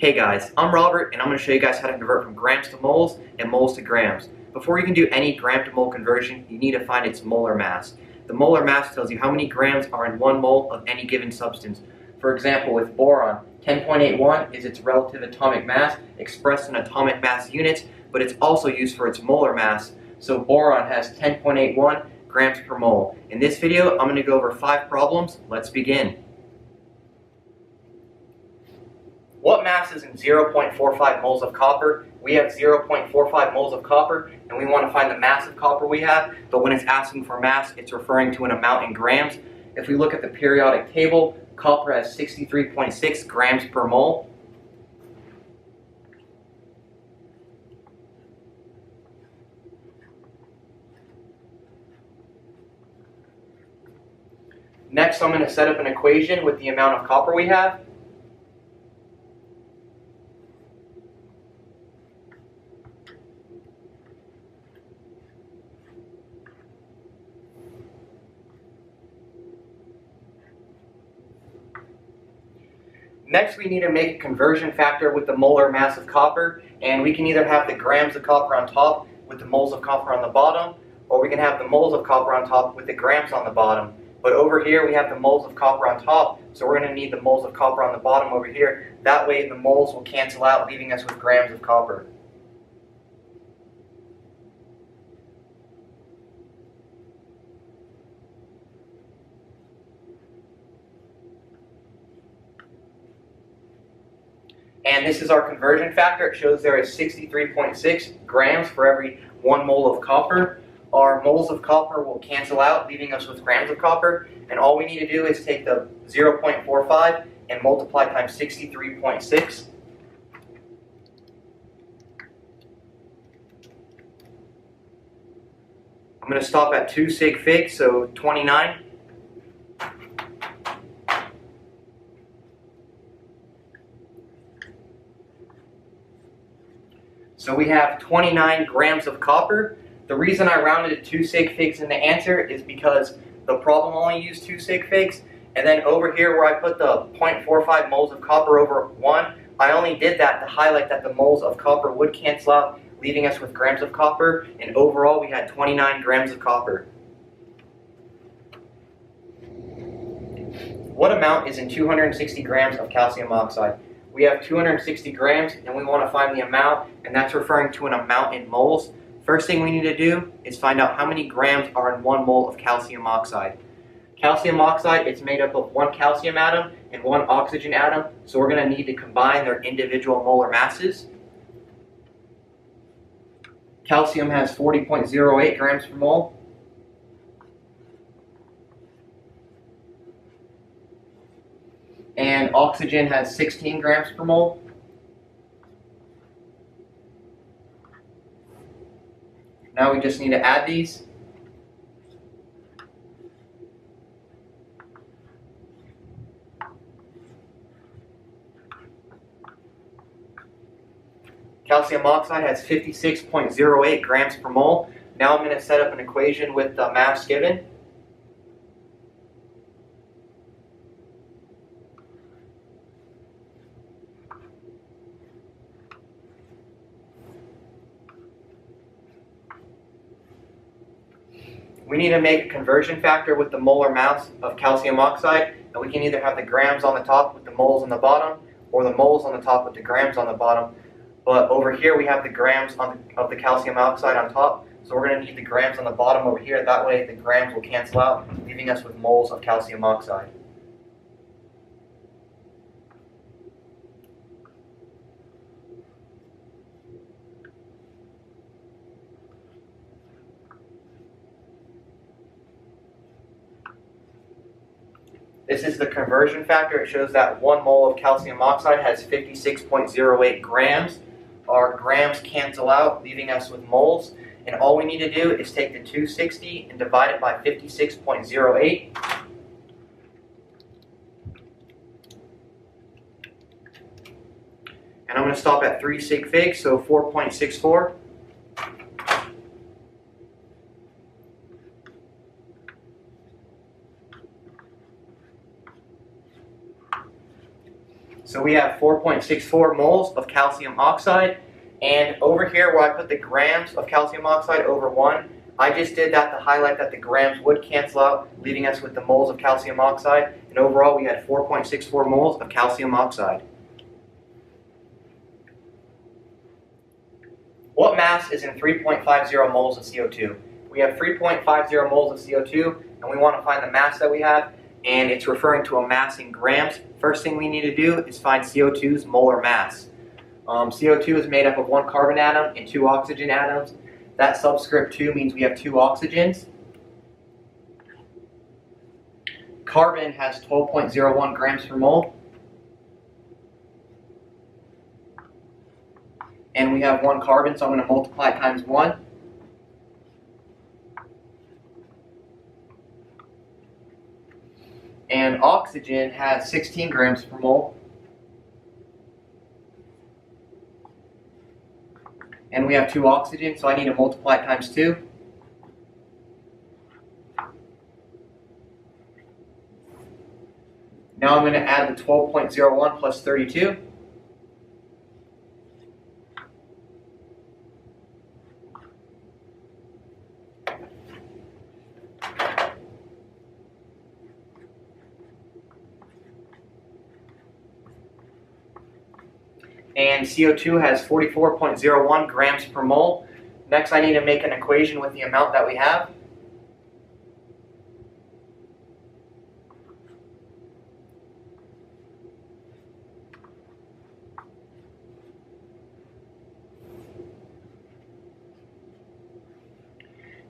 Hey guys, I'm Robert and I'm going to show you guys how to convert from grams to moles and moles to grams. Before you can do any gram to mole conversion, you need to find its molar mass. The molar mass tells you how many grams are in 1 mole of any given substance. For example, with boron, 10.81 is its relative atomic mass expressed in atomic mass units, but it's also used for its molar mass. So boron has 10.81 grams per mole. In this video, I'm going to go over 5 problems. Let's begin. What mass is in 0.45 moles of copper? We have 0.45 moles of copper, and we want to find the mass of copper we have, but when it's asking for mass, it's referring to an amount in grams. If we look at the periodic table, copper has 63.6 grams per mole. Next, I'm going to set up an equation with the amount of copper we have. Next, we need to make a conversion factor with the molar mass of copper, and we can either have the grams of copper on top with the moles of copper on the bottom, or we can have the moles of copper on top with the grams on the bottom. But over here we have the moles of copper on top, so we're going to need the moles of copper on the bottom over here. That way the moles will cancel out, leaving us with grams of copper. And this is our conversion factor. It shows there is 63.6 grams for every 1 mole of copper. Our moles of copper will cancel out, leaving us with grams of copper. And all we need to do is take the 0.45 and multiply times 63.6. I'm going to stop at 2 sig figs, so 29. So we have 29 grams of copper. The reason I rounded to 2 sig figs in the answer is because the problem only used 2 sig figs. And then over here where I put the 0.45 moles of copper over 1, I only did that to highlight that the moles of copper would cancel out, leaving us with grams of copper. And overall we had 29 grams of copper. What amount is in 260 grams of calcium oxide? We have 260 grams and we want to find the amount, and that's referring to an amount in moles. First thing we need to do is find out how many grams are in 1 mole of calcium oxide. Calcium oxide is made up of 1 calcium atom and 1 oxygen atom, so we're going to need to combine their individual molar masses. Calcium has 40.08 grams per mole. And oxygen has 16 grams per mole. Now we just need to add these. Calcium oxide has 56.08 grams per mole. Now I'm going to set up an equation with the mass given. We need to make a conversion factor with the molar mass of calcium oxide, and we can either have the grams on the top with the moles on the bottom, or the moles on the top with the grams on the bottom. But over here we have the grams of the calcium oxide on top, so we're going to need the grams on the bottom over here. That way the grams will cancel out, leaving us with moles of calcium oxide. This is the conversion factor. It shows that 1 mole of calcium oxide has 56.08 grams. Our grams cancel out, leaving us with moles. And all we need to do is take the 260 and divide it by 56.08. And I'm going to stop at 3 sig figs, so 4.64. So we have 4.64 moles of calcium oxide, and over here where I put the grams of calcium oxide over 1, I just did that to highlight that the grams would cancel out, leaving us with the moles of calcium oxide, and overall we had 4.64 moles of calcium oxide. What mass is in 3.50 moles of CO2? We have 3.50 moles of CO2, and we want to find the mass that we have, and it's referring to a mass in grams. First thing we need to do is find CO2's molar mass. CO2 is made up of 1 carbon atom and 2 oxygen atoms. That subscript 2 means we have 2 oxygens. Carbon has 12.01 grams per mole. And we have 1 carbon, so I'm going to multiply it times 1. And oxygen has 16 grams per mole. And we have 2 oxygens, so I need to multiply it times 2. Now I'm going to add the 12.01 plus 32. And CO2 has 44.01 grams per mole. Next, I need to make an equation with the amount that we have.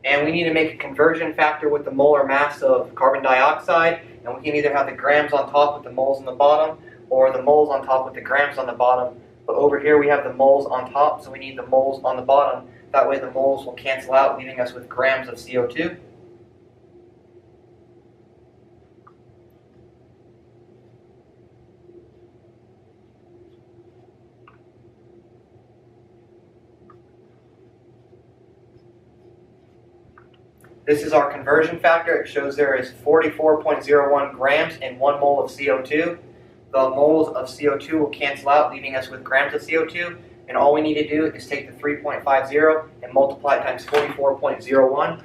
And we need to make a conversion factor with the molar mass of carbon dioxide, and we can either have the grams on top with the moles on the bottom, or the moles on top with the grams on the bottom. But over here we have the moles on top, so we need the moles on the bottom. That way the moles will cancel out, leaving us with grams of CO2. This is our conversion factor. It shows there is 44.01 grams in 1 mole of CO2. The moles of CO2 will cancel out, leaving us with grams of CO2. And all we need to do is take the 3.50 and multiply it times 44.01.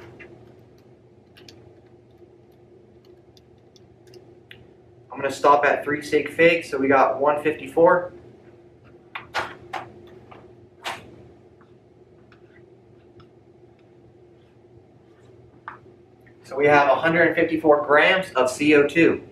I'm going to stop at 3 sig fig, so we got 154. So we have 154 grams of CO2.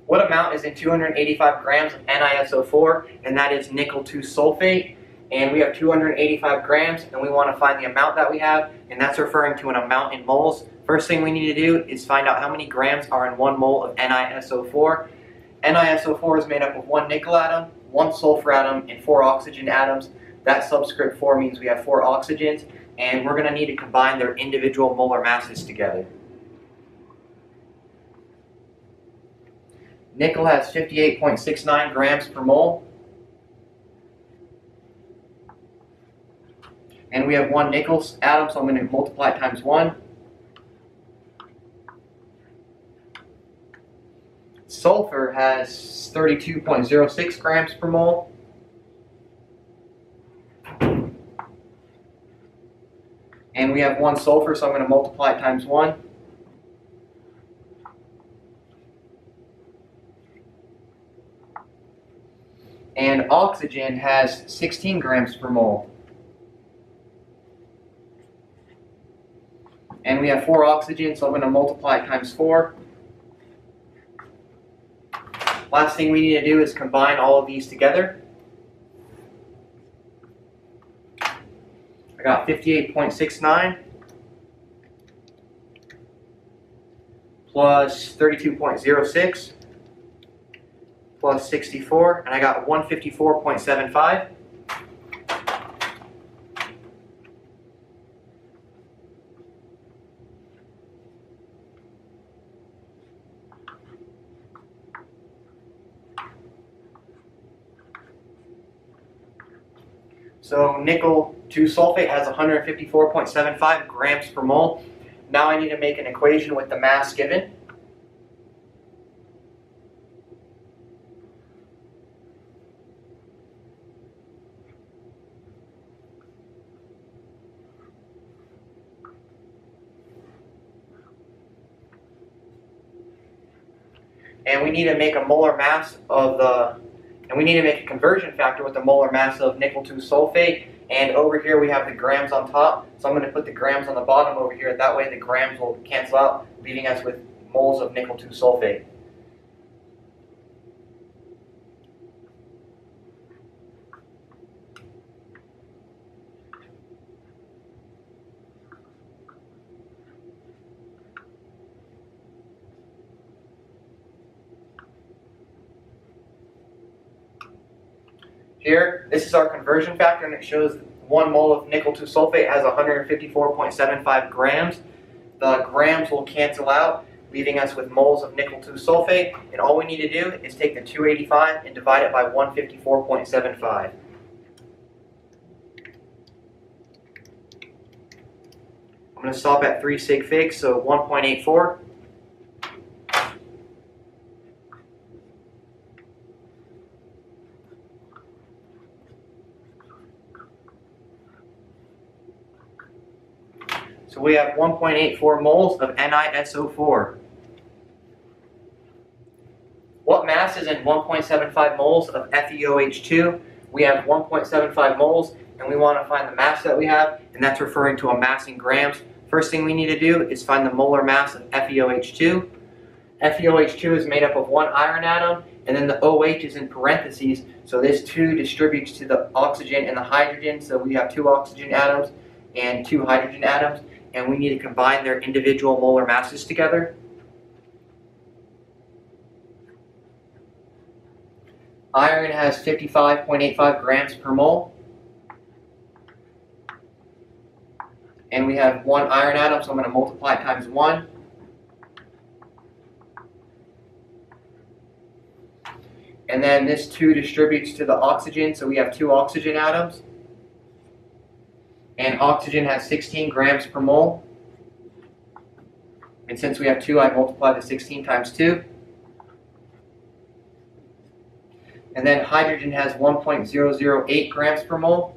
What amount is in 285 grams of NiSO4? And that is nickel 2 sulfate. And we have 285 grams, and we want to find the amount that we have, and that's referring to an amount in moles. First thing we need to do is find out how many grams are in 1 mole of NiSO4. NiSO4 is made up of 1 nickel atom, 1 sulfur atom, and 4 oxygen atoms. That subscript 4 means we have 4 oxygens, and we're going to need to combine their individual molar masses together. Nickel has 58.69 grams per mole. And we have 1 nickel atom, so I'm going to multiply it times 1. Sulfur has 32.06 grams per mole. And we have 1 sulfur, so I'm going to multiply it times 1. And oxygen has 16 grams per mole. And we have 4 oxygens, so I'm going to multiply it times 4. Last thing we need to do is combine all of these together. I got 58.69 plus 32.06 plus 64, and I got 154.75. So nickel 2 sulfate has 154.75 grams per mole. Now I need to make an equation with the mass given. and we need to make a molar mass of the, and we need to make a conversion factor with the molar mass of nickel 2 sulfate. And over here we have the grams on top, so I'm going to put the grams on the bottom over here. That way the grams will cancel out, leaving us with moles of nickel 2 sulfate. Here, this is our conversion factor, and it shows 1 mole of nickel 2 sulfate has 154.75 grams. The grams will cancel out, leaving us with moles of nickel 2 sulfate, and all we need to do is take the 285 and divide it by 154.75. I'm going to stop at 3 sig figs, so 1.84. So we have 1.84 moles of NiSO4. What mass is in 1.75 moles of FeOH2? We have 1.75 moles, and we want to find the mass that we have, and that's referring to a mass in grams. First thing we need to do is find the molar mass of FeOH2. FeOH2 is made up of 1 iron atom, and then the OH is in parentheses, so this 2 distributes to the oxygen and the hydrogen, so we have 2 oxygen atoms and 2 hydrogen atoms, and we need to combine their individual molar masses together. Iron has 55.85 grams per mole. And we have 1 iron atom, so I'm going to multiply it times 1. And then this 2 distributes to the oxygen, so we have 2 oxygen atoms. And oxygen has 16 grams per mole. And since we have 2, I multiply the 16 times 2. And then hydrogen has 1.008 grams per mole.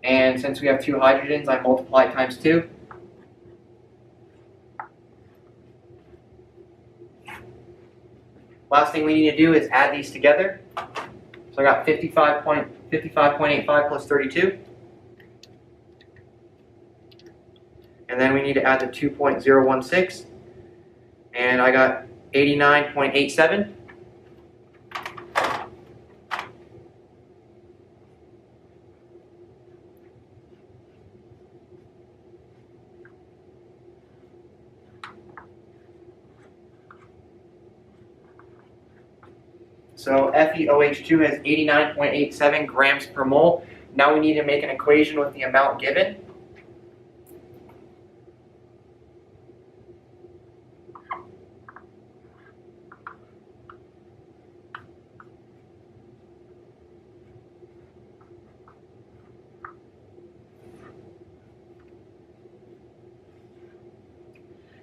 And since we have 2 hydrogens, I multiply it times 2. Last thing we need to do is add these together. So I got 55.85 plus 32. And then we need to add the 2.016. And I got 89.87. So FeOH2 has 89.87 grams per mole. Now we need to make an equation with the amount given.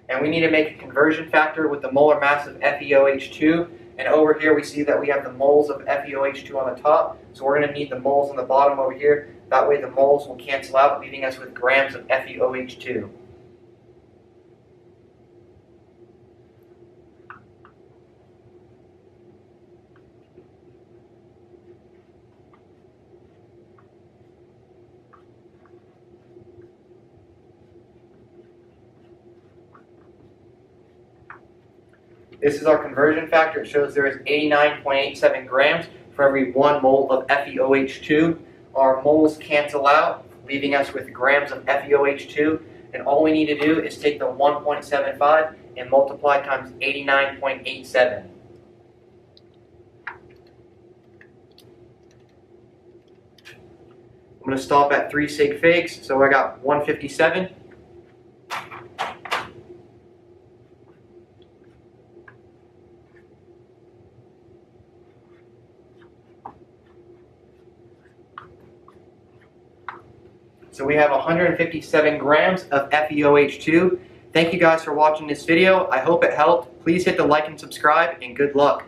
And we need to make a conversion factor with the molar mass of FeOH2. And over here we see that we have the moles of FeOH2 on the top. So we're going to need the moles on the bottom over here. That way the moles will cancel out, leaving us with grams of FeOH2. This is our conversion factor. It shows there is 89.87 grams for every 1 mole of FeOH2. Our moles cancel out, leaving us with grams of FeOH2. And all we need to do is take the 1.75 and multiply times 89.87. I'm going to stop at 3 sig figs, so I got 157. So we have 157 grams of FeOH2. Thank you guys for watching this video. I hope it helped. Please hit the like and subscribe, and good luck.